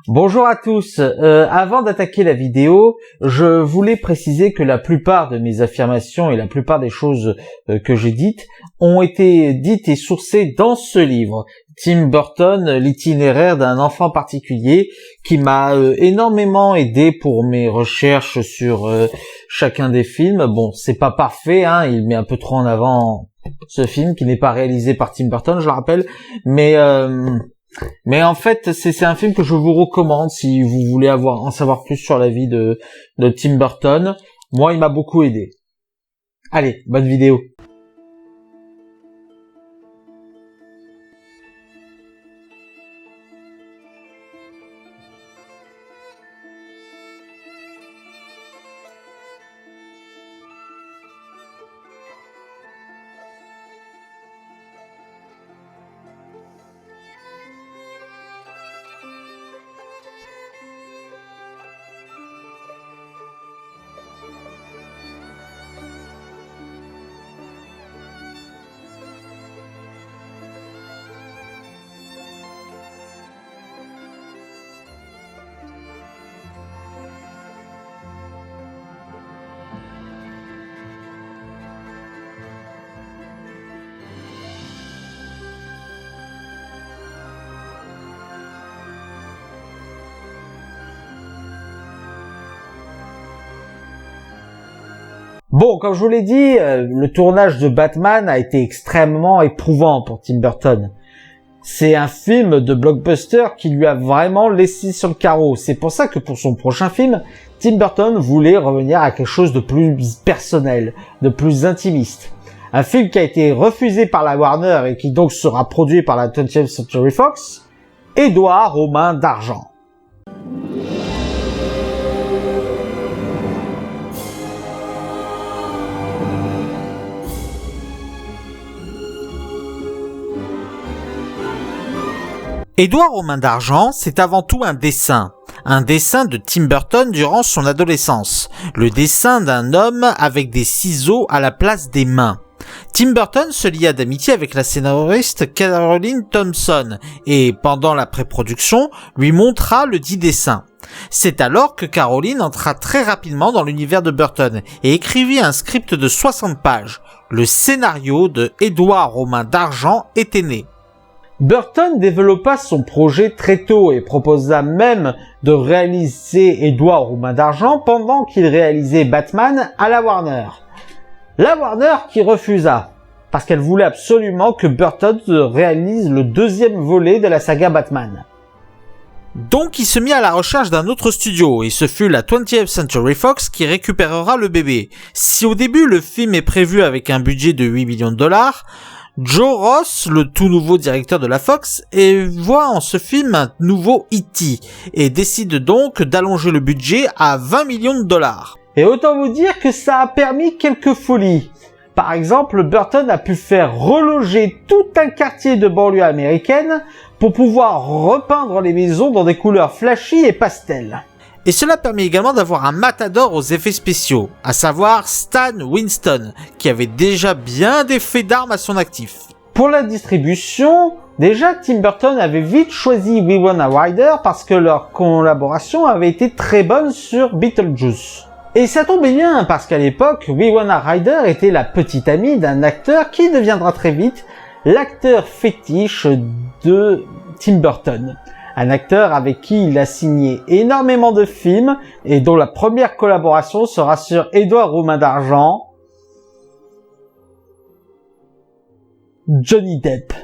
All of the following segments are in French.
Bonjour à tous. Avant d'attaquer la vidéo, je voulais préciser que la plupart de mes affirmations et la plupart des choses que j'ai dites ont été dites et sourcées dans ce livre, Tim Burton, l'itinéraire d'un enfant particulier, qui m'a énormément aidé pour mes recherches sur chacun des films. Bon, c'est pas parfait, hein, il met un peu trop en avant ce film qui n'est pas réalisé par Tim Burton, je le rappelle, mais en fait, c'est un film que je vous recommande si vous voulez en savoir plus sur la vie de Tim Burton. Moi, il m'a beaucoup aidé. Allez, bonne vidéo. Bon, comme je vous l'ai dit, le tournage de Batman a été extrêmement éprouvant pour Tim Burton. C'est un film de blockbuster qui lui a vraiment laissé sur le carreau. C'est pour ça que pour son prochain film, Tim Burton voulait revenir à quelque chose de plus personnel, de plus intimiste. Un film qui a été refusé par la Warner et qui donc sera produit par la 20th Century Fox, Édouard aux mains d'argent. Édouard aux mains d'argent, c'est avant tout un dessin de Tim Burton durant son adolescence, le dessin d'un homme avec des ciseaux à la place des mains. Tim Burton se lia d'amitié avec la scénariste Caroline Thompson et, pendant la pré-production, lui montra le dit dessin. C'est alors que Caroline entra très rapidement dans l'univers de Burton et écrivit un script de 60 pages. Le scénario de Édouard aux mains d'argent était né. Burton développa son projet très tôt et proposa même de réaliser Édouard aux mains d'argent pendant qu'il réalisait Batman à la Warner. La Warner qui refusa, parce qu'elle voulait absolument que Burton réalise le deuxième volet de la saga Batman. Donc il se mit à la recherche d'un autre studio, et ce fut la 20th Century Fox qui récupérera le bébé. Si au début le film est prévu avec un budget de 8 millions de dollars, Joe Ross, le tout nouveau directeur de la Fox, voit en ce film un nouveau E.T. et décide donc d'allonger le budget à 20 millions de dollars. Et autant vous dire que ça a permis quelques folies. Par exemple, Burton a pu faire reloger tout un quartier de banlieue américaine pour pouvoir repeindre les maisons dans des couleurs flashy et pastel. Et cela permet également d'avoir un matador aux effets spéciaux, à savoir Stan Winston, qui avait déjà bien des faits d'armes à son actif. Pour la distribution, déjà Tim Burton avait vite choisi Winona Ryder parce que leur collaboration avait été très bonne sur Beetlejuice. Et ça tombait bien parce qu'à l'époque, Winona Ryder était la petite amie d'un acteur qui deviendra très vite l'acteur fétiche de Tim Burton. Un acteur avec qui il a signé énormément de films et dont la première collaboration sera sur Édouard aux mains d'argent, Johnny Depp.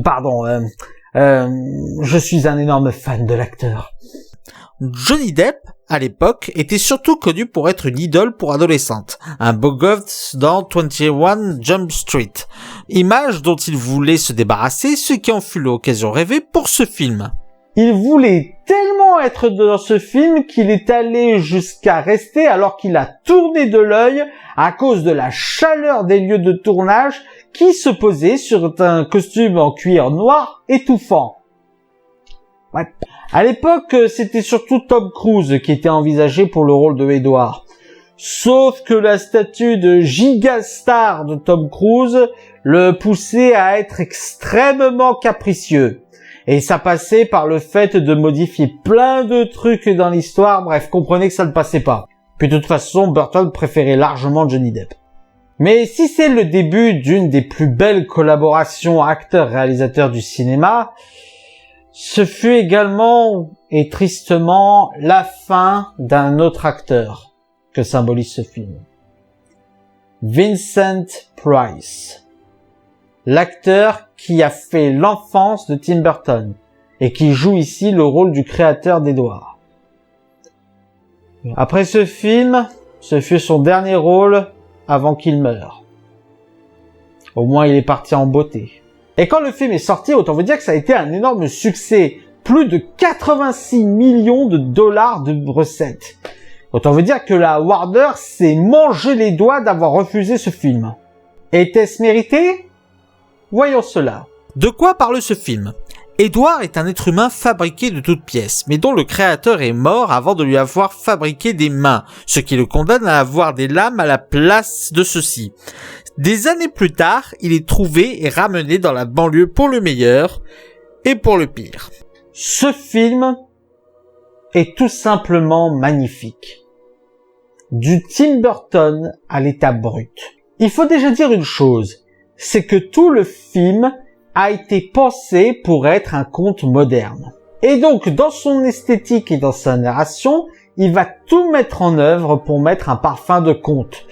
Pardon, je suis un énorme fan de l'acteur. Johnny Depp, à l'époque, était surtout connu pour être une idole pour adolescentes, un beau gosse dans 21 Jump Street, image dont il voulait se débarrasser, ce qui en fut l'occasion rêvée pour ce film. Il voulait tellement être dans ce film qu'il est allé jusqu'à rester alors qu'il a tourné de l'œil à cause de la chaleur des lieux de tournage qui se posaient sur un costume en cuir noir étouffant. Ouais. À l'époque, c'était surtout Tom Cruise qui était envisagé pour le rôle de Edward. Sauf que la statue de gigastar de Tom Cruise le poussait à être extrêmement capricieux. Et ça passait par le fait de modifier plein de trucs dans l'histoire, bref, comprenez que ça ne passait pas. Puis de toute façon, Burton préférait largement Johnny Depp. Mais si c'est le début d'une des plus belles collaborations acteurs-réalisateurs du cinéma, ce fut également et tristement la fin d'un autre acteur que symbolise ce film. Vincent Price. L'acteur qui a fait l'enfance de Tim Burton et qui joue ici le rôle du créateur d'Edward. Après ce film, ce fut son dernier rôle avant qu'il meure. Au moins il est parti en beauté. Et quand le film est sorti, autant vous dire que ça a été un énorme succès. Plus de 86 millions de dollars de recettes. Autant vous dire que la Warner s'est mangé les doigts d'avoir refusé ce film. Était-ce mérité ? Voyons cela. De quoi parle ce film ? Edward est un être humain fabriqué de toutes pièces, mais dont le créateur est mort avant de lui avoir fabriqué des mains, ce qui le condamne à avoir des lames à la place de ceux-ci. Des années plus tard, il est trouvé et ramené dans la banlieue pour le meilleur et pour le pire. Ce film est tout simplement magnifique. Du Tim Burton à l'état brut. Il faut déjà dire une chose, c'est que tout le film a été pensé pour être un conte moderne. Et donc, dans son esthétique et dans sa narration, il va tout mettre en œuvre pour mettre un parfum de conte.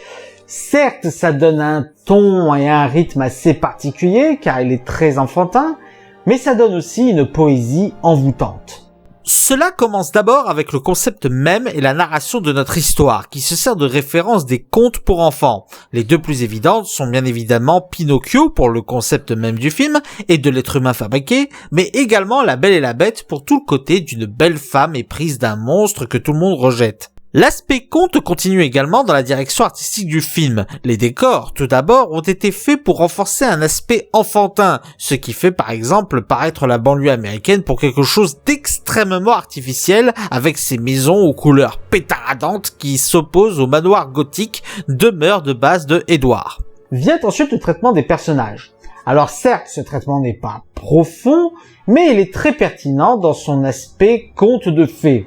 Certes, ça donne un ton et un rythme assez particulier, car il est très enfantin, mais ça donne aussi une poésie envoûtante. Cela commence d'abord avec le concept même et la narration de notre histoire, qui se sert de référence des contes pour enfants. Les deux plus évidentes sont bien évidemment Pinocchio pour le concept même du film et de l'être humain fabriqué, mais également La Belle et la Bête pour tout le côté d'une belle femme éprise d'un monstre que tout le monde rejette. L'aspect conte continue également dans la direction artistique du film. Les décors, tout d'abord, ont été faits pour renforcer un aspect enfantin, ce qui fait par exemple paraître la banlieue américaine pour quelque chose d'extrêmement artificiel, avec ses maisons aux couleurs pétaradantes qui s'opposent au manoir gothique, demeure de base de Edward. Vient ensuite le traitement des personnages. Alors certes, ce traitement n'est pas profond, mais il est très pertinent dans son aspect conte de fées.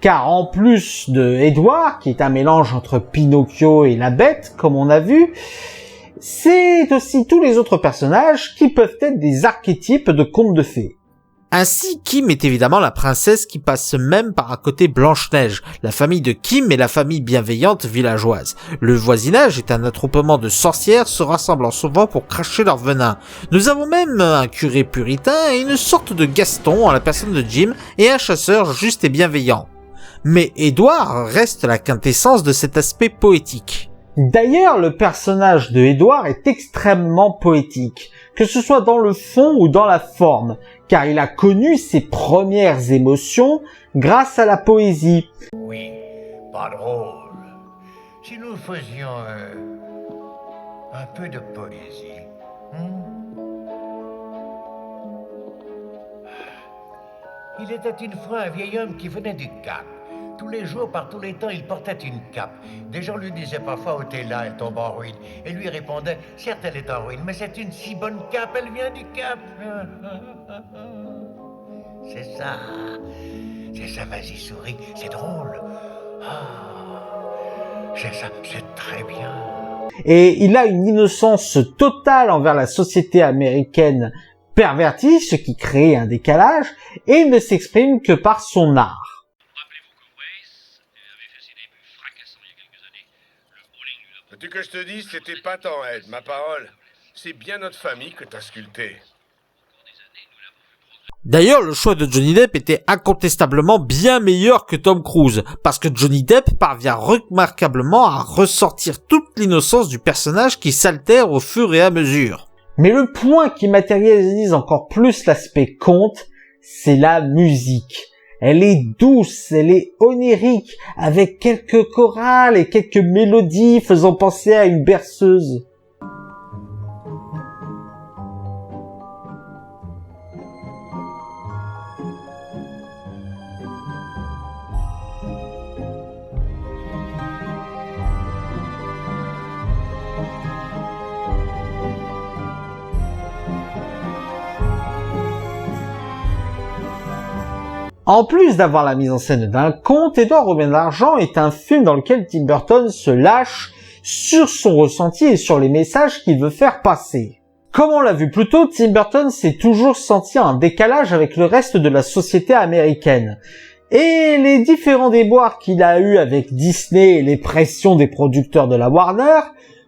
Car en plus de Edward, qui est un mélange entre Pinocchio et la Bête, comme on a vu, c'est aussi tous les autres personnages qui peuvent être des archétypes de contes de fées. Ainsi, Kim est évidemment la princesse qui passe même par un côté Blanche-Neige. La famille de Kim est la famille bienveillante villageoise. Le voisinage est un attroupement de sorcières se rassemblant souvent pour cracher leur venin. Nous avons même un curé puritain et une sorte de Gaston en la personne de Jim et un chasseur juste et bienveillant. Mais Edward reste la quintessence de cet aspect poétique. D'ailleurs, le personnage de Edward est extrêmement poétique, que ce soit dans le fond ou dans la forme, car il a connu ses premières émotions grâce à la poésie. Oui, pas drôle. Si nous faisions un peu de poésie. Il était une fois un vieil homme qui venait du Cap. Tous les jours, par tous les temps, il portait une cape. Des gens lui disaient parfois « Oh, t'es là, elle tombe en ruine ». Et lui répondait « Certes, elle est en ruine, mais c'est une si bonne cape, elle vient du Cap. » C'est ça, vas-y, souris, c'est drôle. C'est ça, c'est très bien. Et il a une innocence totale envers la société américaine pervertie, ce qui crée un décalage, et il ne s'exprime que par son art. Veux-tu que je te dise, c'était pas tant aide, ma parole. C'est bien notre famille que t'as sculpté. D'ailleurs, le choix de Johnny Depp était incontestablement bien meilleur que Tom Cruise, parce que Johnny Depp parvient remarquablement à ressortir toute l'innocence du personnage qui s'altère au fur et à mesure. Mais le point qui matérialise encore plus l'aspect conte, c'est la musique. Elle est douce, elle est onirique, avec quelques chorales et quelques mélodies faisant penser à une berceuse. En plus d'avoir la mise en scène d'un conte, Édouard Robin d'Argent est un film dans lequel Tim Burton se lâche sur son ressenti et sur les messages qu'il veut faire passer. Comme on l'a vu plus tôt, Tim Burton s'est toujours senti en décalage avec le reste de la société américaine. Et les différents déboires qu'il a eus avec Disney et les pressions des producteurs de la Warner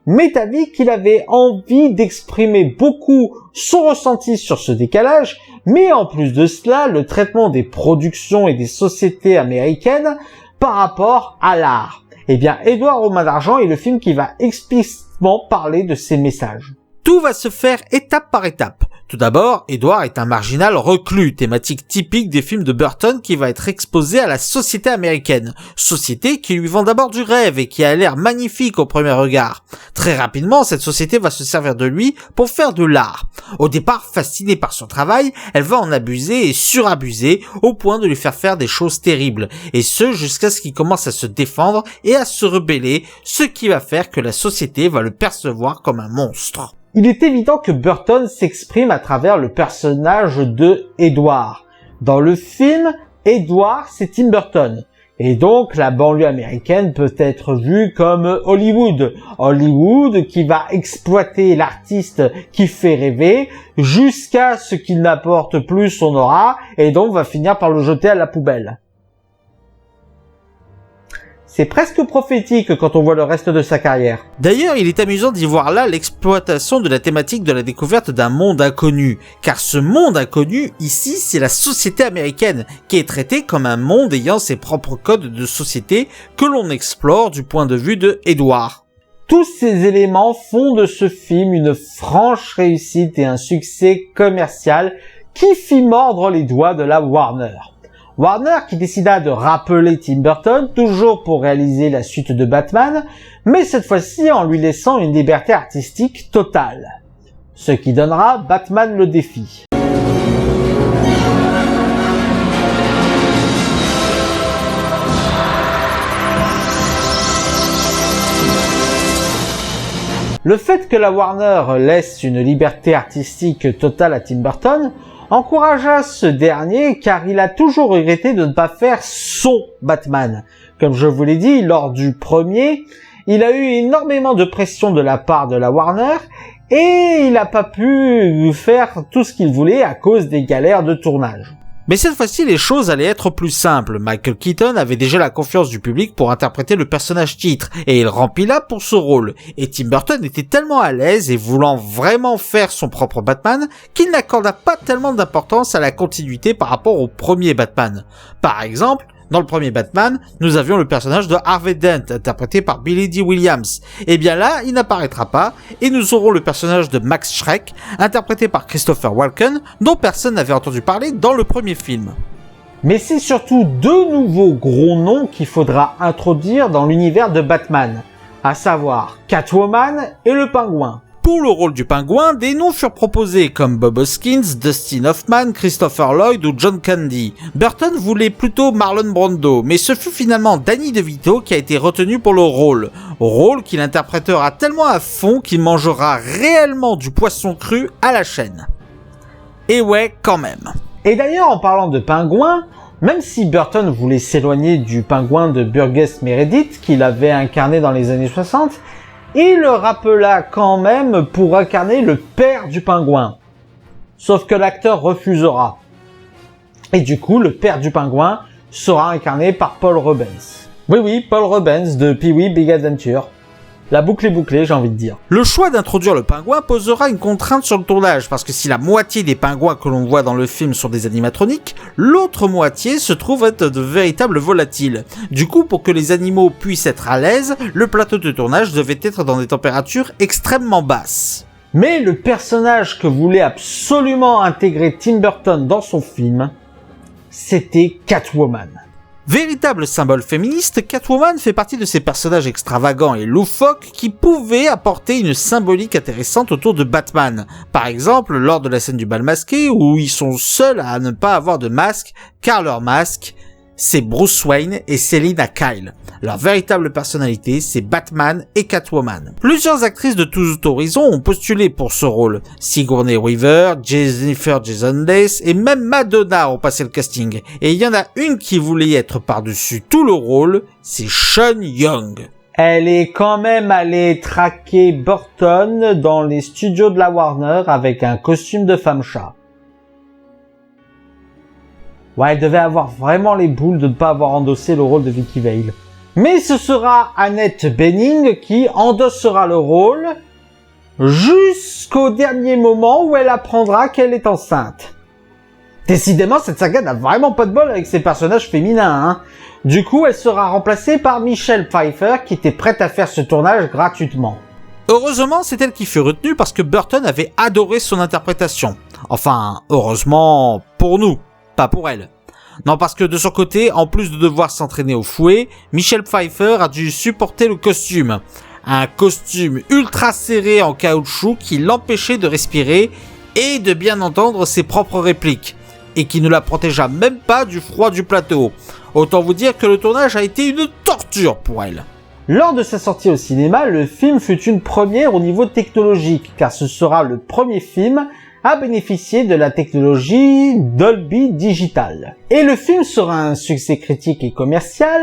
m'est avis qu'il avait envie d'exprimer beaucoup son ressenti sur ce décalage, mais en plus de cela, le traitement des productions et des sociétés américaines par rapport à l'art. Eh bien, Édouard Robin d'Argent est le film qui va explicitement parler de ces messages. Tout va se faire étape par étape. Tout d'abord, Edward est un marginal reclus, thématique typique des films de Burton qui va être exposé à la société américaine. Société qui lui vend d'abord du rêve et qui a l'air magnifique au premier regard. Très rapidement, cette société va se servir de lui pour faire de l'art. Au départ, fascinée par son travail, elle va en abuser et surabuser au point de lui faire des choses terribles. Et ce, jusqu'à ce qu'il commence à se défendre et à se rebeller, ce qui va faire que la société va le percevoir comme un monstre. Il est évident que Burton s'exprime à travers le personnage de Edward. Dans le film, Edward, c'est Tim Burton. Et donc, la banlieue américaine peut être vue comme Hollywood. Hollywood qui va exploiter l'artiste qui fait rêver jusqu'à ce qu'il n'apporte plus son aura et donc va finir par le jeter à la poubelle. C'est presque prophétique quand on voit le reste de sa carrière. D'ailleurs, il est amusant d'y voir là l'exploitation de la thématique de la découverte d'un monde inconnu. Car ce monde inconnu, ici, c'est la société américaine, qui est traitée comme un monde ayant ses propres codes de société que l'on explore du point de vue de Edward. Tous ces éléments font de ce film une franche réussite et un succès commercial qui fit mordre les doigts de la Warner. Warner qui décida de rappeler Tim Burton, toujours pour réaliser la suite de Batman, mais cette fois-ci en lui laissant une liberté artistique totale. Ce qui donnera Batman le défi. Le fait que la Warner laisse une liberté artistique totale à Tim Burton encouragea ce dernier car il a toujours regretté de ne pas faire son Batman. Comme je vous l'ai dit, lors du premier, il a eu énormément de pression de la part de la Warner et il n'a pas pu faire tout ce qu'il voulait à cause des galères de tournage. Mais cette fois-ci, les choses allaient être plus simples. Michael Keaton avait déjà la confiance du public pour interpréter le personnage titre, et il remplit là pour ce rôle. Et Tim Burton était tellement à l'aise et voulant vraiment faire son propre Batman, qu'il n'accorda pas tellement d'importance à la continuité par rapport au premier Batman. Par exemple, dans le premier Batman, nous avions le personnage de Harvey Dent, interprété par Billy Dee Williams. Et bien là, il n'apparaîtra pas, et nous aurons le personnage de Max Schreck, interprété par Christopher Walken, dont personne n'avait entendu parler dans le premier film. Mais c'est surtout deux nouveaux gros noms qu'il faudra introduire dans l'univers de Batman, à savoir Catwoman et le Pingouin. Pour le rôle du Pingouin, des noms furent proposés comme Bob Hoskins, Dustin Hoffman, Christopher Lloyd ou John Candy. Burton voulait plutôt Marlon Brando, mais ce fut finalement Danny DeVito qui a été retenu pour le rôle qu'il interprétera tellement à fond qu'il mangera réellement du poisson cru à la chaîne. Et ouais, quand même. Et d'ailleurs, en parlant de Pingouin, même si Burton voulait s'éloigner du Pingouin de Burgess Meredith qu'il avait incarné dans les années 60, il le rappela quand même pour incarner le père du Pingouin. Sauf que l'acteur refusera. Et du coup, le père du Pingouin sera incarné par Paul Rubens. Oui, Paul Rubens de Pee-wee Big Adventure. La boucle est bouclée, j'ai envie de dire. Le choix d'introduire le pingouin posera une contrainte sur le tournage, parce que si la moitié des pingouins que l'on voit dans le film sont des animatroniques, l'autre moitié se trouve être de véritables volatiles. Du coup, pour que les animaux puissent être à l'aise, le plateau de tournage devait être dans des températures extrêmement basses. Mais le personnage que voulait absolument intégrer Tim Burton dans son film, c'était Catwoman. Véritable symbole féministe, Catwoman fait partie de ces personnages extravagants et loufoques qui pouvaient apporter une symbolique intéressante autour de Batman. Par exemple, lors de la scène du bal masqué où ils sont seuls à ne pas avoir de masque car leur masque, c'est Bruce Wayne et Selina Kyle. Leur véritable personnalité, c'est Batman et Catwoman. Plusieurs actrices de tous horizons ont postulé pour ce rôle. Sigourney Weaver, Jennifer Jason Leigh et même Madonna ont passé le casting. Et il y en a une qui voulait être par-dessus tout le rôle, c'est Sean Young. Elle est quand même allée traquer Burton dans les studios de la Warner avec un costume de femme-chat. Ouais, elle devait avoir vraiment les boules de ne pas avoir endossé le rôle de Vicky Vale. Mais ce sera Annette Bening qui endossera le rôle jusqu'au dernier moment où elle apprendra qu'elle est enceinte. Décidément, cette saga n'a vraiment pas de bol avec ses personnages féminins, hein. Du coup, elle sera remplacée par Michelle Pfeiffer qui était prête à faire ce tournage gratuitement. Heureusement, c'est elle qui fut retenue parce que Burton avait adoré son interprétation. Enfin, heureusement pour nous, pas pour elle. Non, parce que de son côté, en plus de devoir s'entraîner au fouet, Michelle Pfeiffer a dû supporter le costume. Un costume ultra serré en caoutchouc qui l'empêchait de respirer et de bien entendre ses propres répliques. Et qui ne la protégea même pas du froid du plateau. Autant vous dire que le tournage a été une torture pour elle. Lors de sa sortie au cinéma, le film fut une première au niveau technologique, car ce sera le premier film à bénéficier de la technologie Dolby Digital. Et le film sera un succès critique et commercial,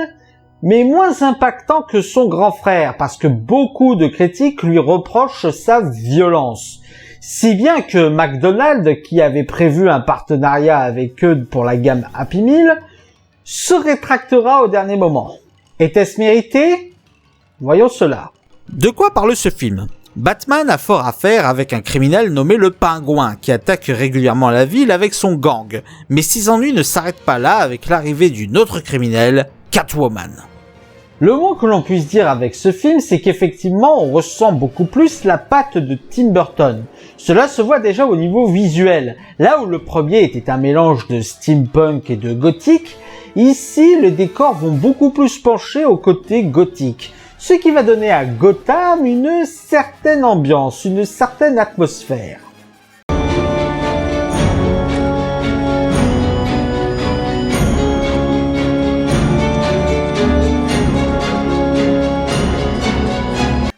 mais moins impactant que son grand frère, parce que beaucoup de critiques lui reprochent sa violence. Si bien que McDonald's, qui avait prévu un partenariat avec eux pour la gamme Happy Meal, se rétractera au dernier moment. Était-ce mérité ? Voyons cela. De quoi parle ce film ? Batman a fort à faire avec un criminel nommé le Pingouin qui attaque régulièrement la ville avec son gang. Mais ses ennuis ne s'arrêtent pas là avec l'arrivée d'une autre criminelle, Catwoman. Le moins que l'on puisse dire avec ce film, c'est qu'effectivement on ressent beaucoup plus la patte de Tim Burton. Cela se voit déjà au niveau visuel. Là où le premier était un mélange de steampunk et de gothique, ici les décors vont beaucoup plus pencher au côté gothique. Ce qui va donner à Gotham une certaine ambiance, une certaine atmosphère.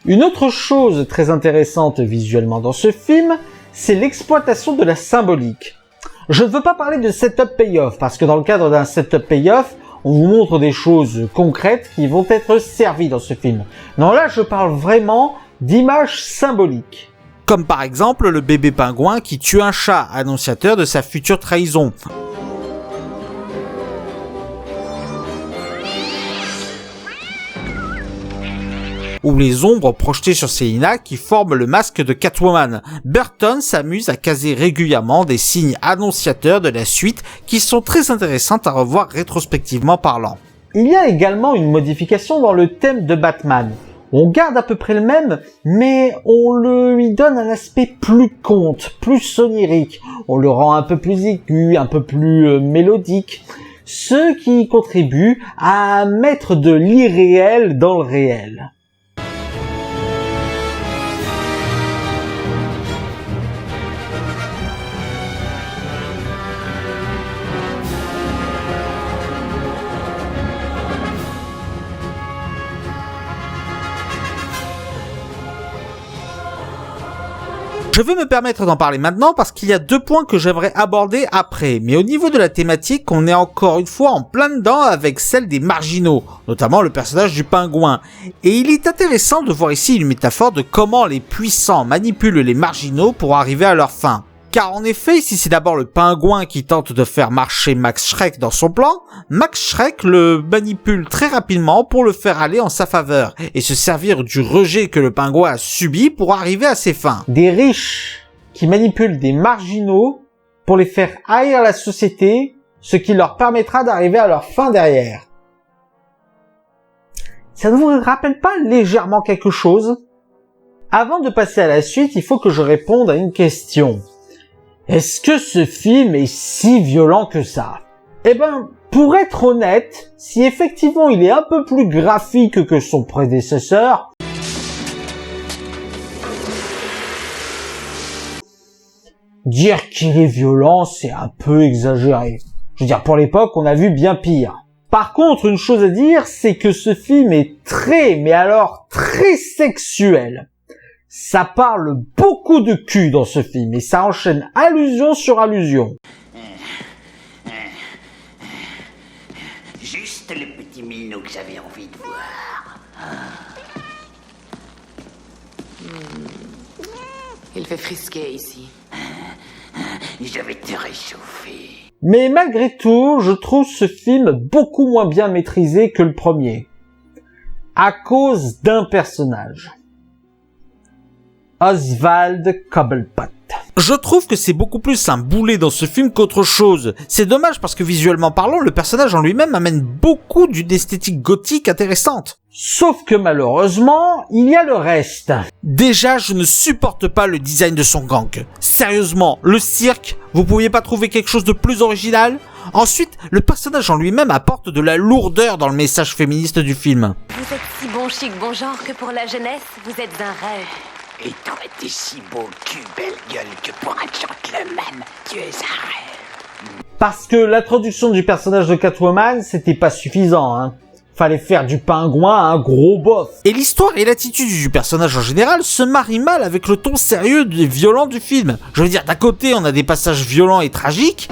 Une autre chose très intéressante visuellement dans ce film, c'est l'exploitation de la symbolique. Je ne veux pas parler de setup payoff, parce que dans le cadre d'un setup payoff, on vous montre des choses concrètes qui vont être servies dans ce film. Non, là, je parle vraiment d'images symboliques. Comme par exemple le bébé pingouin qui tue un chat, annonciateur de sa future trahison. Ou les ombres projetées sur Selina qui forment le masque de Catwoman. Burton s'amuse à caser régulièrement des signes annonciateurs de la suite qui sont très intéressantes à revoir rétrospectivement parlant. Il y a également une modification dans le thème de Batman. On garde à peu près le même, mais on lui donne un aspect plus conte, plus sonirique. On le rend un peu plus aigu, un peu plus mélodique. Ce qui contribue à mettre de l'irréel dans le réel. Je vais me permettre d'en parler maintenant parce qu'il y a 2 points que j'aimerais aborder après. Mais au niveau de la thématique, on est encore une fois en plein dedans avec celle des marginaux, notamment le personnage du pingouin. Et il est intéressant de voir ici une métaphore de comment les puissants manipulent les marginaux pour arriver à leur fin. Car en effet, si c'est d'abord le pingouin qui tente de faire marcher Max Schreck dans son plan, Max Schreck le manipule très rapidement pour le faire aller en sa faveur et se servir du rejet que le pingouin a subi pour arriver à ses fins. Des riches qui manipulent des marginaux pour les faire haïr la société, ce qui leur permettra d'arriver à leur fin derrière. Ça ne vous rappelle pas légèrement quelque chose ? Avant de passer à la suite, il faut que je réponde à une question. Est-ce que ce film est si violent que ça ? Eh ben, pour être honnête, si effectivement il est un peu plus graphique que son prédécesseur, dire qu'il est violent, c'est un peu exagéré. Je veux dire, pour l'époque, on a vu bien pire. Par contre, une chose à dire, c'est que ce film est mais alors très sexuel. Ça parle beaucoup de cul dans ce film et ça enchaîne allusion sur allusion. Juste le petit minou que j'avais envie de voir. Il fait frisquer ici. Je vais te réchauffer. Mais malgré tout, je trouve ce film beaucoup moins bien maîtrisé que le premier. À cause d'un personnage. Oswald Cobblepot. Je trouve que c'est beaucoup plus un boulet dans ce film qu'autre chose. C'est dommage parce que visuellement parlant, le personnage en lui-même amène beaucoup d'une esthétique gothique intéressante. Sauf que malheureusement, il y a le reste. Déjà, je ne supporte pas le design de son gang. Sérieusement, le cirque, vous pouviez pas trouver quelque chose de plus original ? Ensuite, le personnage en lui-même apporte de la lourdeur dans le message féministe du film. Vous êtes si bon chic, bon genre que pour la jeunesse, vous êtes un rêve. Et toi, t'es si beau cul, belle gueule, que pour un gentleman, tu es un rêve. Parce que l'introduction du personnage de Catwoman, c'était pas suffisant, hein. Fallait faire du pingouin un gros boss. Et l'histoire et l'attitude du personnage en général se marient mal avec le ton sérieux et violent du film. Je veux dire, d'un côté, on a des passages violents et tragiques,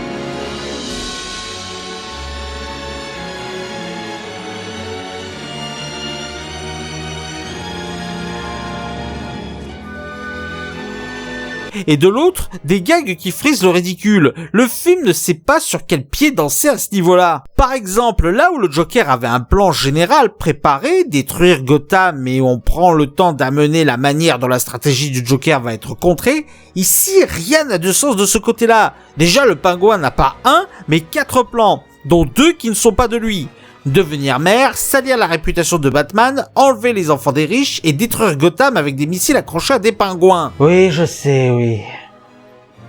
et de l'autre, des gags qui frisent le ridicule. Le film ne sait pas sur quel pied danser à ce niveau-là. Par exemple, là où le Joker avait un plan général préparé, détruire Gotham, et on prend le temps d'amener la manière dont la stratégie du Joker va être contrée, ici, rien n'a de sens de ce côté-là. Déjà, le pingouin n'a pas un, mais 4 plans, dont 2 qui ne sont pas de lui. Devenir maire, salir la réputation de Batman, enlever les enfants des riches et détruire Gotham avec des missiles accrochés à des pingouins. Oui, je sais, oui.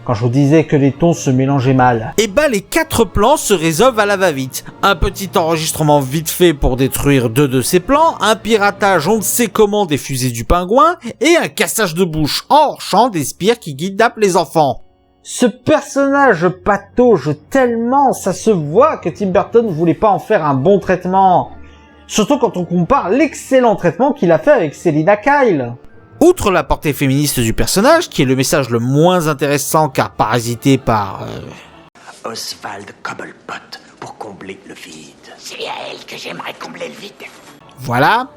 Quand je vous disais que les tons se mélangeaient mal. Et bah les 4 plans se résolvent à la va-vite. Un petit enregistrement vite fait pour détruire 2 de ces plans, un piratage on ne sait comment des fusées du pingouin, et un cassage de bouche en hors-champ des spires qui kidnappent les enfants. Ce personnage patauge tellement, ça se voit que Tim Burton voulait pas en faire un bon traitement. Surtout quand on compare l'excellent traitement qu'il a fait avec Selina Kyle. Outre la portée féministe du personnage, qui est le message le moins intéressant car parasité par... Oswald Cobblepot, pour combler le vide. C'est à elle que j'aimerais combler le vide. Voilà.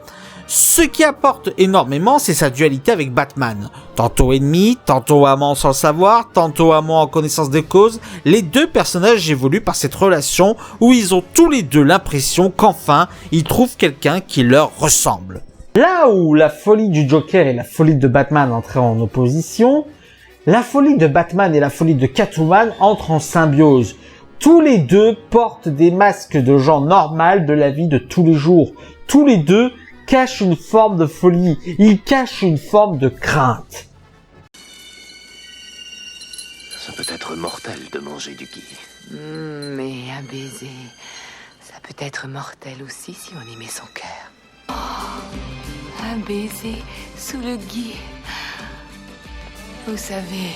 Ce qui apporte énormément, c'est sa dualité avec Batman. Tantôt ennemi, tantôt amant sans le savoir, tantôt amant en connaissance des causes, les deux personnages évoluent par cette relation où ils ont tous les deux l'impression qu'enfin, ils trouvent quelqu'un qui leur ressemble. Là où la folie du Joker et la folie de Batman entraient en opposition, la folie de Batman et la folie de Catwoman entrent en symbiose. Tous les deux portent des masques de gens normaux de la vie de tous les jours. Tous les deux cachent une forme de folie, ils cachent une forme de crainte. Ça peut être mortel de manger du gui. Mais un baiser, ça peut être mortel aussi si on y met son cœur. Oh, un baiser sous le gui. Vous savez,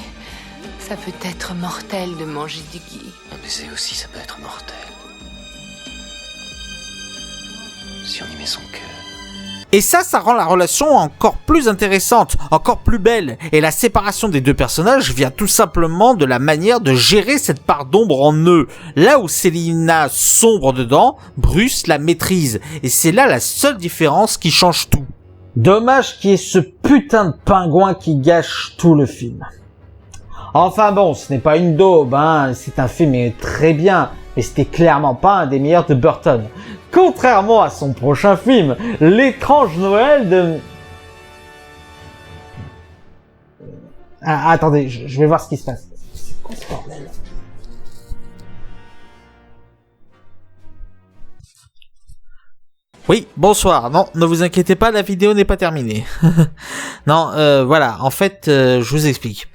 ça peut être mortel de manger du gui. Un baiser aussi, ça peut être mortel. Si on y met son cœur. Et ça rend la relation encore plus intéressante, encore plus belle. Et la séparation des deux personnages vient tout simplement de la manière de gérer cette part d'ombre en eux. Là où Selina sombre dedans, Bruce la maîtrise. Et c'est là la seule différence qui change tout. Dommage qu'il y ait ce putain de pingouin qui gâche tout le film. Enfin bon, ce n'est pas une daube, hein. C'est un film très bien, mais c'était clairement pas un des meilleurs de Burton. Contrairement à son prochain film, L'étrange Noël de... Ah, attendez, je vais voir ce qui se passe. C'est quoi ce bordel ? Oui, bonsoir. Non, ne vous inquiétez pas, la vidéo n'est pas terminée. Non, voilà, en fait, je vous explique.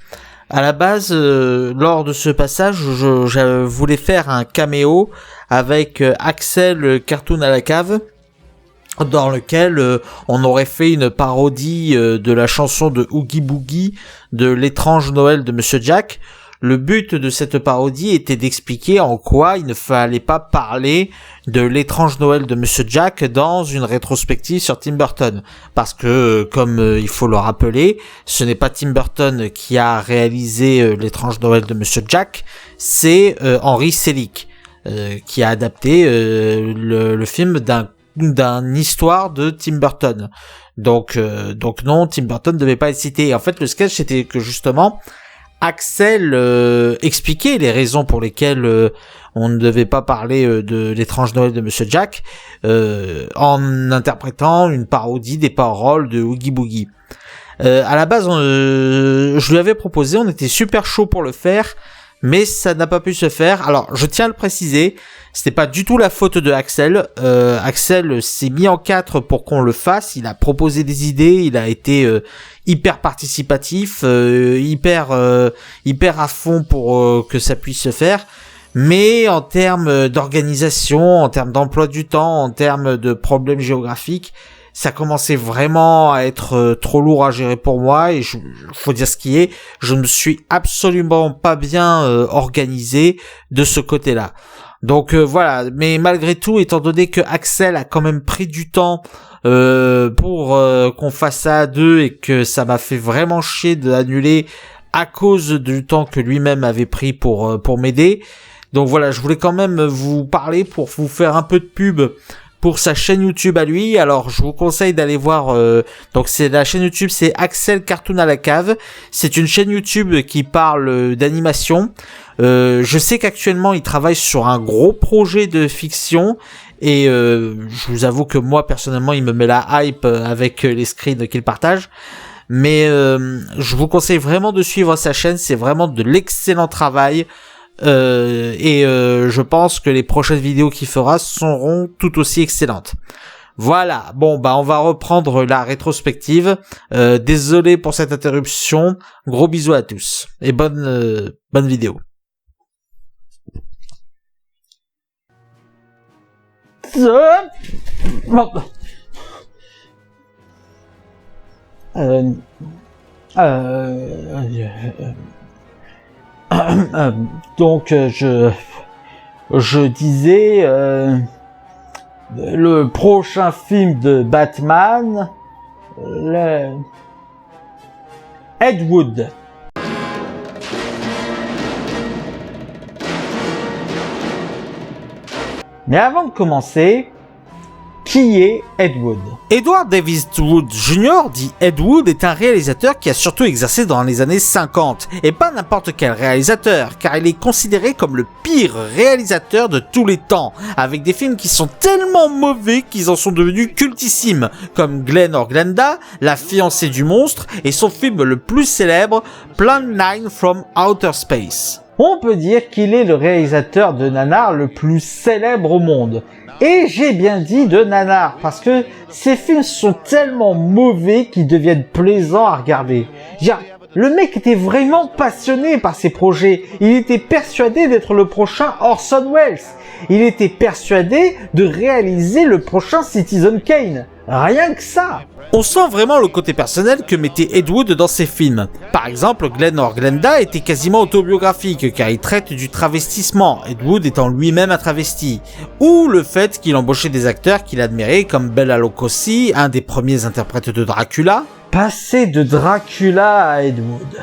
À la base, lors de ce passage, je voulais faire un caméo avec Axel Cartoon à la cave, dans lequel on aurait fait une parodie de la chanson de Oogie Boogie de L'étrange Noël de Monsieur Jack. Le but de cette parodie était d'expliquer en quoi il ne fallait pas parler de l'étrange Noël de Monsieur Jack dans une rétrospective sur Tim Burton. Parce que, comme il faut le rappeler, ce n'est pas Tim Burton qui a réalisé l'étrange Noël de Monsieur Jack, c'est Henry Selick qui a adapté le film d'une histoire de Tim Burton. Donc non, Tim Burton ne devait pas être cité. Et en fait, le sketch, c'était que justement, Axel expliquait les raisons pour lesquelles on ne devait pas parler de l'étrange Noël de Monsieur Jack en interprétant une parodie des paroles de Oogie Boogie. À la base, je lui avais proposé, on était super chaud pour le faire, mais ça n'a pas pu se faire. Alors, je tiens à le préciser, c'était pas du tout la faute de Axel. Axel s'est mis en 4 pour qu'on le fasse. Il a proposé des idées, il a été hyper participatif, hyper à fond pour que ça puisse se faire. Mais en termes d'organisation, en termes d'emploi du temps, en termes de problèmes géographiques, ça commençait vraiment à être trop lourd à gérer pour moi, et faut dire ce qui est, je ne me suis absolument pas bien organisé de ce côté-là. Donc voilà, mais malgré tout, étant donné que Axel a quand même pris du temps pour qu'on fasse ça à deux, et que ça m'a fait vraiment chier d'annuler à cause du temps que lui-même avait pris pour m'aider. Donc voilà, je voulais quand même vous parler pour vous faire un peu de pub pour sa chaîne YouTube à lui. Alors je vous conseille d'aller voir, donc c'est la chaîne YouTube, c'est Axel Cartoon à la cave. C'est une chaîne YouTube qui parle d'animation. Je sais qu'actuellement il travaille sur un gros projet de fiction, et je vous avoue que moi personnellement il me met la hype avec les screens qu'il partage. Mais je vous conseille vraiment de suivre sa chaîne, c'est vraiment de l'excellent travail. Et je pense que les prochaines vidéos qu'il fera seront tout aussi excellentes. Voilà, bon bah on va reprendre la rétrospective. Désolé pour cette interruption. Gros bisous à tous et bonne vidéo. Donc je disais le prochain film de Batman, Ed Wood. Mais avant de commencer, qui est Ed Wood? Edward Davis Wood Jr., dit Ed Wood, est un réalisateur qui a surtout exercé dans les années 50, et pas n'importe quel réalisateur, car il est considéré comme le pire réalisateur de tous les temps, avec des films qui sont tellement mauvais qu'ils en sont devenus cultissimes, comme Glen or Glenda, La fiancée du monstre, et son film le plus célèbre, Plan 9 from Outer Space. On peut dire qu'il est le réalisateur de nanar le plus célèbre au monde. Et j'ai bien dit de nanar, parce que ces films sont tellement mauvais qu'ils deviennent plaisants à regarder. Le mec était vraiment passionné par ses projets. Il était persuadé d'être le prochain Orson Welles. Il était persuadé de réaliser le prochain Citizen Kane. Rien que ça. On sent vraiment le côté personnel que mettait Ed Wood dans ses films. Par exemple, Glen or Glenda était quasiment autobiographique car il traite du travestissement, Ed Wood étant lui-même un travesti. Ou le fait qu'il embauchait des acteurs qu'il admirait comme Bela Lugosi, un des premiers interprètes de Dracula. Passer de Dracula à Ed Wood.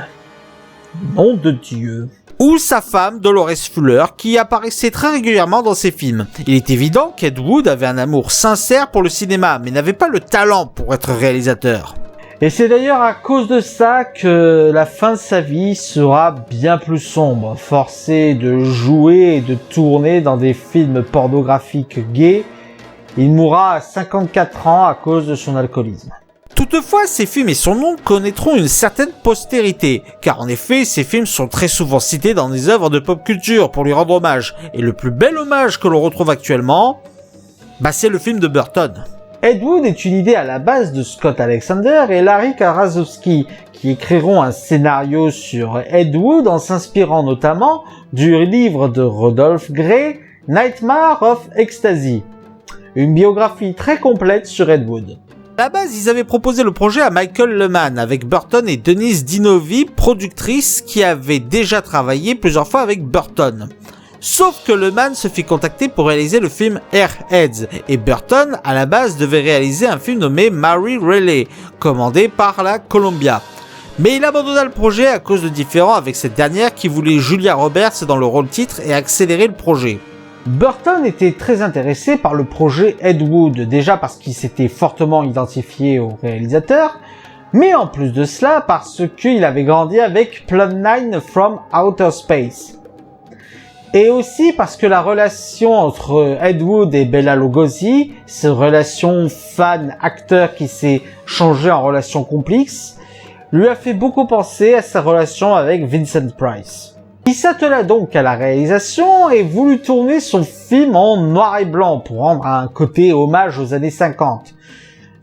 Nom de Dieu. Ou sa femme, Dolores Fuller, qui apparaissait très régulièrement dans ses films. Il est évident qu'Ed Wood avait un amour sincère pour le cinéma, mais n'avait pas le talent pour être réalisateur. Et c'est d'ailleurs à cause de ça que la fin de sa vie sera bien plus sombre. Forcé de jouer et de tourner dans des films pornographiques gays, il mourra à 54 ans à cause de son alcoolisme. Toutefois, ces films et son nom connaîtront une certaine postérité, car en effet, ces films sont très souvent cités dans des œuvres de pop culture pour lui rendre hommage. Et le plus bel hommage que l'on retrouve actuellement, c'est le film de Burton. Ed Wood est une idée à la base de Scott Alexander et Larry Karaszewski, qui écriront un scénario sur Ed Wood en s'inspirant notamment du livre de Rodolphe Gray, Nightmare of Ecstasy. Une biographie très complète sur Ed Wood. À la base, ils avaient proposé le projet à Michael Lehmann avec Burton et Denise Dinovi, productrice qui avait déjà travaillé plusieurs fois avec Burton. Sauf que Lehmann se fit contacter pour réaliser le film Airheads et Burton, à la base, devait réaliser un film nommé Mary Riley, commandé par la Columbia. Mais il abandonna le projet à cause de différends avec cette dernière qui voulait Julia Roberts dans le rôle titre et accélérer le projet. Burton était très intéressé par le projet Ed Wood, déjà parce qu'il s'était fortement identifié au réalisateur, mais en plus de cela parce qu'il avait grandi avec Plan 9 from Outer Space. Et aussi parce que la relation entre Ed Wood et Bela Lugosi, cette relation fan-acteur qui s'est changée en relation complice, lui a fait beaucoup penser à sa relation avec Vincent Price. Il s'attela donc à la réalisation et voulut tourner son film en noir et blanc pour rendre un côté hommage aux années 50.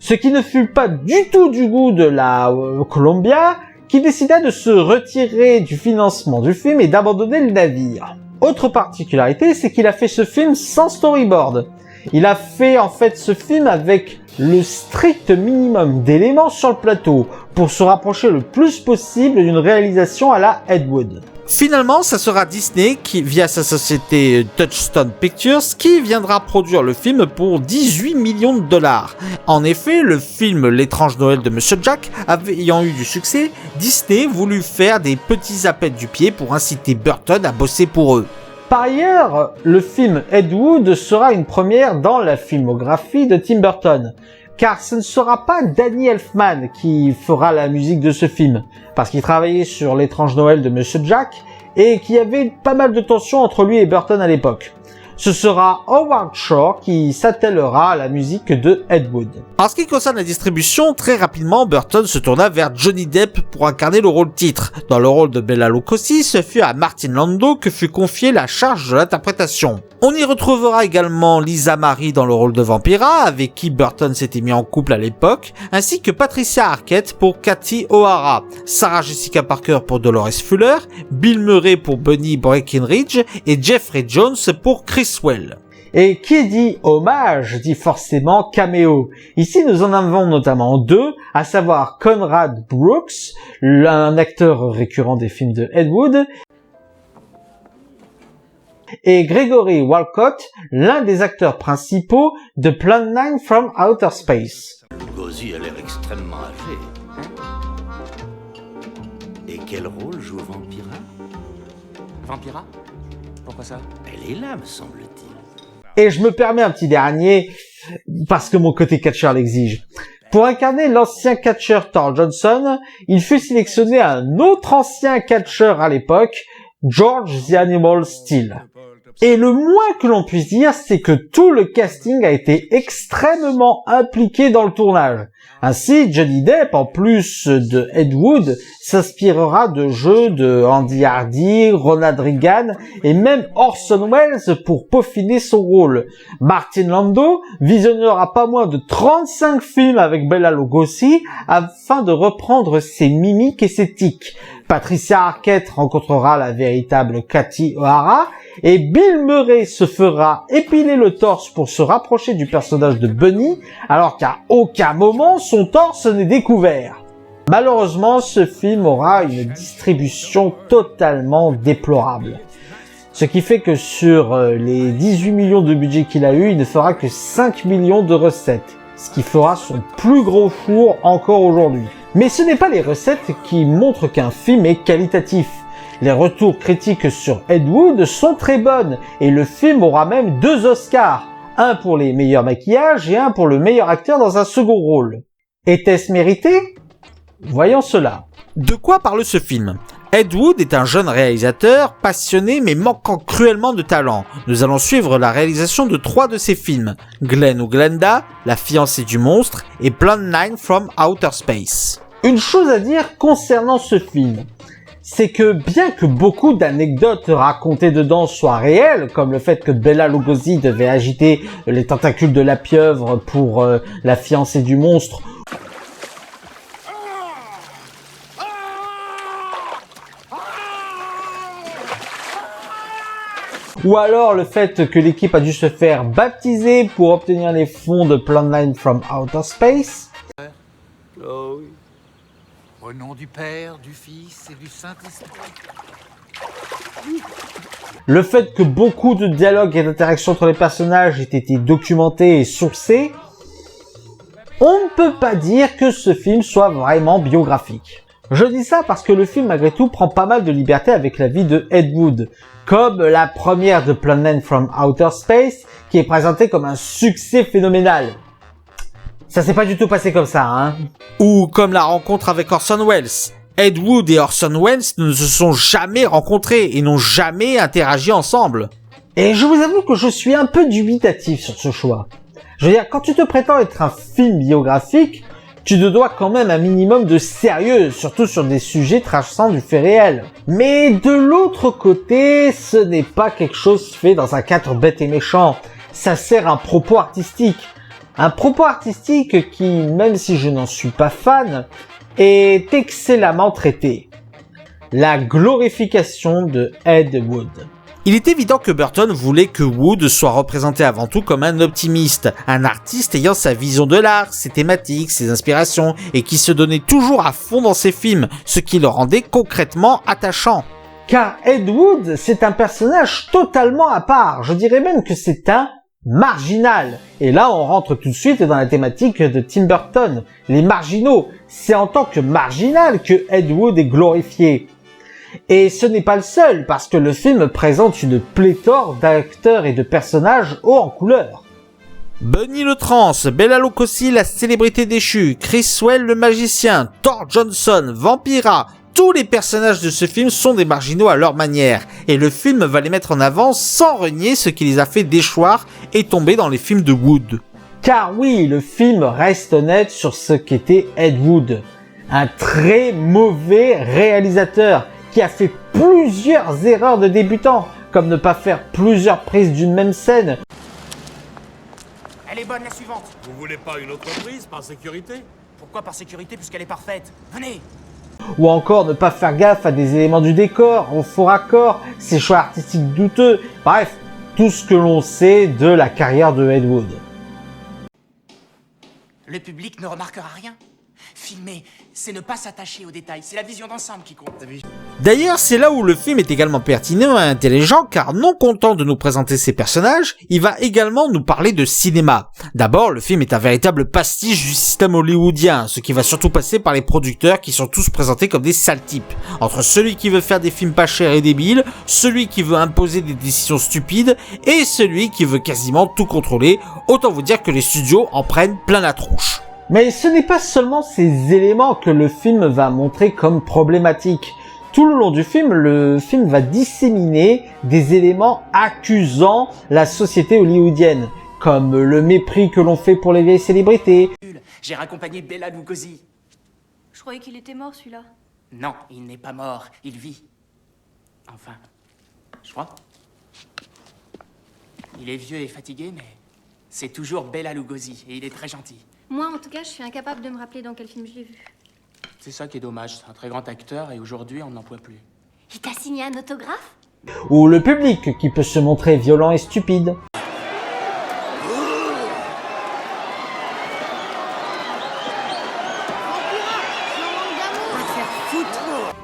Ce qui ne fut pas du tout du goût de la Columbia, qui décida de se retirer du financement du film et d'abandonner le navire. Autre particularité, c'est qu'il a fait ce film sans storyboard. Il a fait en fait ce film avec le strict minimum d'éléments sur le plateau pour se rapprocher le plus possible d'une réalisation à la Ed Wood. Finalement, ça sera Disney qui, via sa société Touchstone Pictures, qui viendra produire le film pour 18 millions de dollars. En effet, le film L'étrange Noël de Monsieur Jack ayant eu du succès, Disney voulut faire des petits appels du pied pour inciter Burton à bosser pour eux. Par ailleurs, le film Ed Wood sera une première dans la filmographie de Tim Burton, car ce ne sera pas Danny Elfman qui fera la musique de ce film, parce qu'il travaillait sur L'étrange Noël de Monsieur Jack, et qu'il y avait pas mal de tensions entre lui et Burton à l'époque. Ce sera Howard Shore qui s'attellera à la musique de Ed Wood. En ce qui concerne la distribution, très rapidement, Burton se tourna vers Johnny Depp pour incarner le rôle titre. Dans le rôle de Bela Lugosi, ce fut à Martin Landau que fut confiée la charge de l'interprétation. On y retrouvera également Lisa Marie dans le rôle de Vampira, avec qui Burton s'était mis en couple à l'époque, ainsi que Patricia Arquette pour Cathy O'Hara, Sarah Jessica Parker pour Dolores Fuller, Bill Murray pour Bunny Breckinridge et Jeffrey Jones pour Chris Well. Et qui dit hommage dit forcément caméo. Ici, nous en avons notamment deux, à savoir Conrad Brooks, un acteur récurrent des films de Ed Wood, et Gregory Walcott, l'un des acteurs principaux de Plan 9 from Outer Space. Lugosi a l'air extrêmement âgé. Et quel rôle joue Vampira? Vampira? Pourquoi ça? Elle est là, me semble-t-il. Et je me permets un petit dernier, parce que mon côté catcheur l'exige. Pour incarner l'ancien catcheur Thor Johnson, il fut sélectionné un autre ancien catcheur à l'époque, George the Animal Steele. Et le moins que l'on puisse dire, c'est que tout le casting a été extrêmement impliqué dans le tournage. Ainsi, Johnny Depp, en plus de Ed Wood, s'inspirera de jeux de Andy Hardy, Ronald Reagan et même Orson Welles pour peaufiner son rôle. Martin Landau visionnera pas moins de 35 films avec Bela Lugosi afin de reprendre ses mimiques et ses tics. Patricia Arquette rencontrera la véritable Cathy O'Hara et Bill Murray se fera épiler le torse pour se rapprocher du personnage de Bunny, alors qu'à aucun moment son torse n'est découvert. Malheureusement, ce film aura une distribution totalement déplorable. Ce qui fait que sur les 18 millions de budget qu'il a eu, il ne fera que 5 millions de recettes, ce qui fera son plus gros four encore aujourd'hui. Mais ce n'est pas les recettes qui montrent qu'un film est qualitatif. Les retours critiques sur Ed Wood sont très bonnes et le film aura même 2 Oscars, un pour les meilleurs maquillages et un pour le meilleur acteur dans un second rôle. Était-ce mérité? Voyons cela. De quoi parle ce film? Ed Wood est un jeune réalisateur, passionné mais manquant cruellement de talent. Nous allons suivre la réalisation de 3 de ses films, Glenn ou Glenda, La fiancée du monstre et Plan 9 from Outer Space. Une chose à dire concernant ce film, c'est que bien que beaucoup d'anecdotes racontées dedans soient réelles, comme le fait que Bela Lugosi devait agiter les tentacules de la pieuvre pour La fiancée du monstre, ou alors le fait que l'équipe a dû se faire baptiser pour obtenir les fonds de Plan 9 from Outer Space, Oh oui. Au nom du Père, du Fils et du Saint-Esprit. Le fait que beaucoup de dialogues et d'interactions entre les personnages aient été documentés et sourcés, on ne peut pas dire que ce film soit vraiment biographique. Je dis ça parce que le film malgré tout prend pas mal de liberté avec la vie de Ed Wood, comme la première de Planet from Outer Space qui est présentée comme un succès phénoménal. Ça s'est pas du tout passé comme ça, hein. Ou comme la rencontre avec Orson Welles. Ed Wood et Orson Welles ne se sont jamais rencontrés et n'ont jamais interagi ensemble. Et je vous avoue que je suis un peu dubitatif sur ce choix. Je veux dire, quand tu te prétends être un film biographique, tu te dois quand même un minimum de sérieux, surtout sur des sujets traçant du fait réel. Mais de l'autre côté, ce n'est pas quelque chose fait dans un cadre bête et méchant. Ça sert un propos artistique. Un propos artistique qui, même si je n'en suis pas fan, est excellemment traité. La glorification de Ed Wood. Il est évident que Burton voulait que Wood soit représenté avant tout comme un optimiste, un artiste ayant sa vision de l'art, ses thématiques, ses inspirations, et qui se donnait toujours à fond dans ses films, ce qui le rendait concrètement attachant. Car Ed Wood, c'est un personnage totalement à part, je dirais même que c'est un marginal. Et là, on rentre tout de suite dans la thématique de Tim Burton, les marginaux. C'est en tant que marginal que Ed Wood est glorifié. Et ce n'est pas le seul, parce que le film présente une pléthore d'acteurs et de personnages hauts en couleur. Bunny le trans, Bela Lugosi la célébrité déchue, Chris Swell le magicien, Thor Johnson, Vampira, tous les personnages de ce film sont des marginaux à leur manière, et le film va les mettre en avant sans renier ce qui les a fait déchoir et tomber dans les films de Wood. Car oui, le film reste honnête sur ce qu'était Ed Wood. Un très mauvais réalisateur qui a fait plusieurs erreurs de débutant, comme ne pas faire plusieurs prises d'une même scène. Elle est bonne, la suivante. Vous voulez pas une autre prise par sécurité? Pourquoi par sécurité, puisqu'elle est parfaite? Venez. Ou encore ne pas faire gaffe à des éléments du décor, au faux raccord, ses choix artistiques douteux, bref, tout ce que l'on sait de la carrière de Ed Wood. Le public ne remarquera rien. Filmer, c'est ne pas s'attacher aux détails, c'est la vision d'ensemble qui compte. D'ailleurs, c'est là où le film est également pertinent et intelligent, car non content de nous présenter ses personnages, il va également nous parler de cinéma. D'abord, le film est un véritable pastiche du système hollywoodien, ce qui va surtout passer par les producteurs qui sont tous présentés comme des sales types. Entre celui qui veut faire des films pas chers et débiles, celui qui veut imposer des décisions stupides, et celui qui veut quasiment tout contrôler, autant vous dire que les studios en prennent plein la tronche. Mais ce n'est pas seulement ces éléments que le film va montrer comme problématiques. Tout le long du film, le film va disséminer des éléments accusant la société hollywoodienne, comme le mépris que l'on fait pour les vieilles célébrités. J'ai raccompagné Bela Lugosi. Je croyais qu'il était mort, celui-là. Non, il n'est pas mort, il vit. Enfin, je crois. Il est vieux et fatigué, mais c'est toujours Bela Lugosi, et il est très gentil. Moi, en tout cas, je suis incapable de me rappeler dans quel film je l'ai vu. C'est ça qui est dommage, c'est un très grand acteur, et aujourd'hui, on n'en voit plus. Il t'a signé un autographe? Ou le public qui peut se montrer violent et stupide.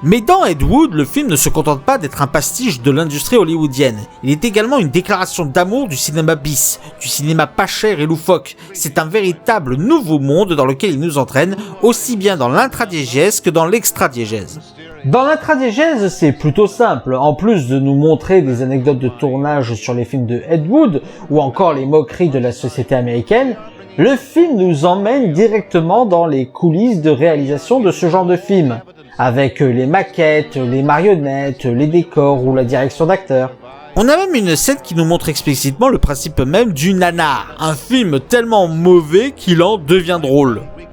Mais dans Ed Wood, le film ne se contente pas d'être un pastiche de l'industrie hollywoodienne. Il est également une déclaration d'amour du cinéma bis, du cinéma pas cher et loufoque. C'est un véritable nouveau monde dans lequel il nous entraîne, aussi bien dans l'intradiégèse que dans l'extradiégèse. Dans l'intradiégèse, c'est plutôt simple. En plus de nous montrer des anecdotes de tournage sur les films de Ed Wood, ou encore les moqueries de la société américaine, le film nous emmène directement dans les coulisses de réalisation de ce genre de film, avec les maquettes, les marionnettes, les décors ou la direction d'acteurs. On a même une scène qui nous montre explicitement le principe même du nanar, un film tellement mauvais qu'il en devient drôle. Mais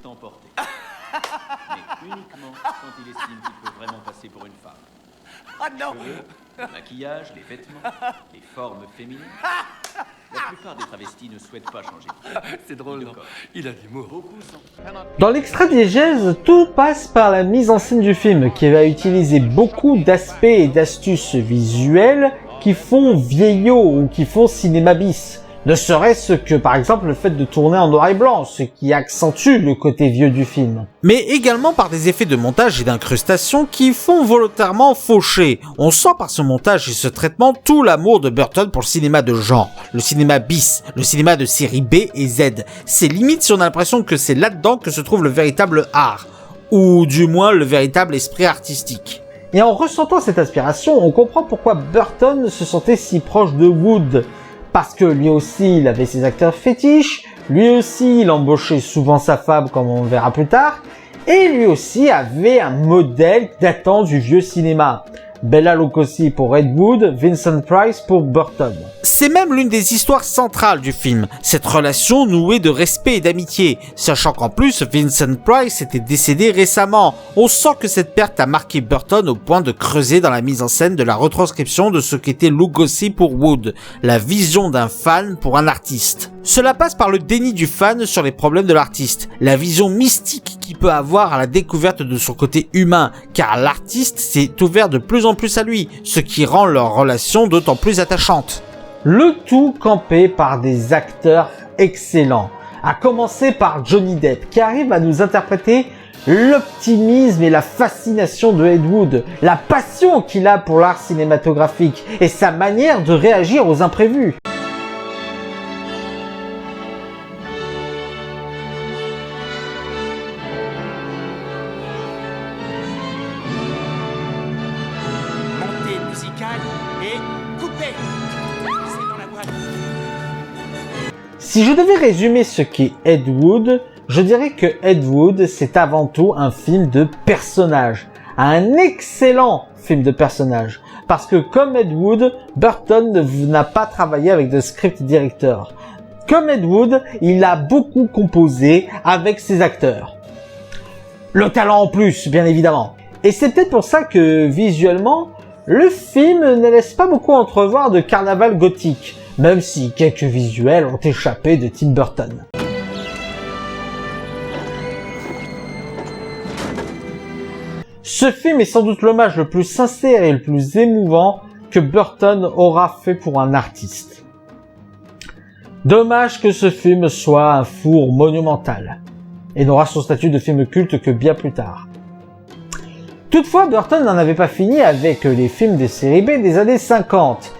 uniquement quand il estime qu'il peut vraiment passer pour une femme. Oh non! Le maquillage, les vêtements, les formes féminines. La plupart des travestis ne souhaitent pas changer. C'est drôle, non? Il a des mots. Dans l'extradiégèse, tout passe par la mise en scène du film, qui va utiliser beaucoup d'aspects et d'astuces visuelles qui font vieillot ou qui font cinéma bis, Ne serait-ce que par exemple le fait de tourner en noir et blanc, ce qui accentue le côté vieux du film. Mais également par des effets de montage et d'incrustation qui font volontairement faucher. On sent par ce montage et ce traitement tout l'amour de Burton pour le cinéma de genre, le cinéma bis, le cinéma de série B et Z. C'est limite si on a l'impression que c'est là-dedans que se trouve le véritable art, ou du moins le véritable esprit artistique. Et en ressentant cette inspiration, on comprend pourquoi Burton se sentait si proche de Wood. Parce que lui aussi, il avait ses acteurs fétiches, lui aussi, il embauchait souvent sa femme, comme on verra plus tard, et lui aussi avait un modèle datant du vieux cinéma. Bela Lugosi pour Ed Wood, Vincent Price pour Burton. C'est même l'une des histoires centrales du film, cette relation nouée de respect et d'amitié, sachant qu'en plus Vincent Price était décédé récemment. On sent que cette perte a marqué Burton au point de creuser dans la mise en scène de la retranscription de ce qu'était Lugosi pour Wood, la vision d'un fan pour un artiste. Cela passe par le déni du fan sur les problèmes de l'artiste, la vision mystique qu'il peut avoir à la découverte de son côté humain, car l'artiste s'est ouvert de plus en plus à lui, ce qui rend leur relation d'autant plus attachante. Le tout campé par des acteurs excellents, à commencer par Johnny Depp, qui arrive à nous interpréter l'optimisme et la fascination de Ed Wood, la passion qu'il a pour l'art cinématographique et sa manière de réagir aux imprévus. Montée musicale et coupée. C'est dans la boîte. Si je devais résumer ce qu'est Ed Wood, je dirais que Ed Wood, c'est avant tout un film de personnage. Un excellent film de personnage. Parce que comme Ed Wood, Burton n'a pas travaillé avec de script director. Comme Ed Wood, il a beaucoup composé avec ses acteurs. Le talent en plus, bien évidemment. Et c'est peut-être pour ça que, visuellement, le film ne laisse pas beaucoup entrevoir de carnaval gothique, même si quelques visuels ont échappé de Tim Burton. Ce film est sans doute l'hommage le plus sincère et le plus émouvant que Burton aura fait pour un artiste. Dommage que ce film soit un four monumental, et n'aura son statut de film culte que bien plus tard. Toutefois, Burton n'en avait pas fini avec les films des séries B des années 50.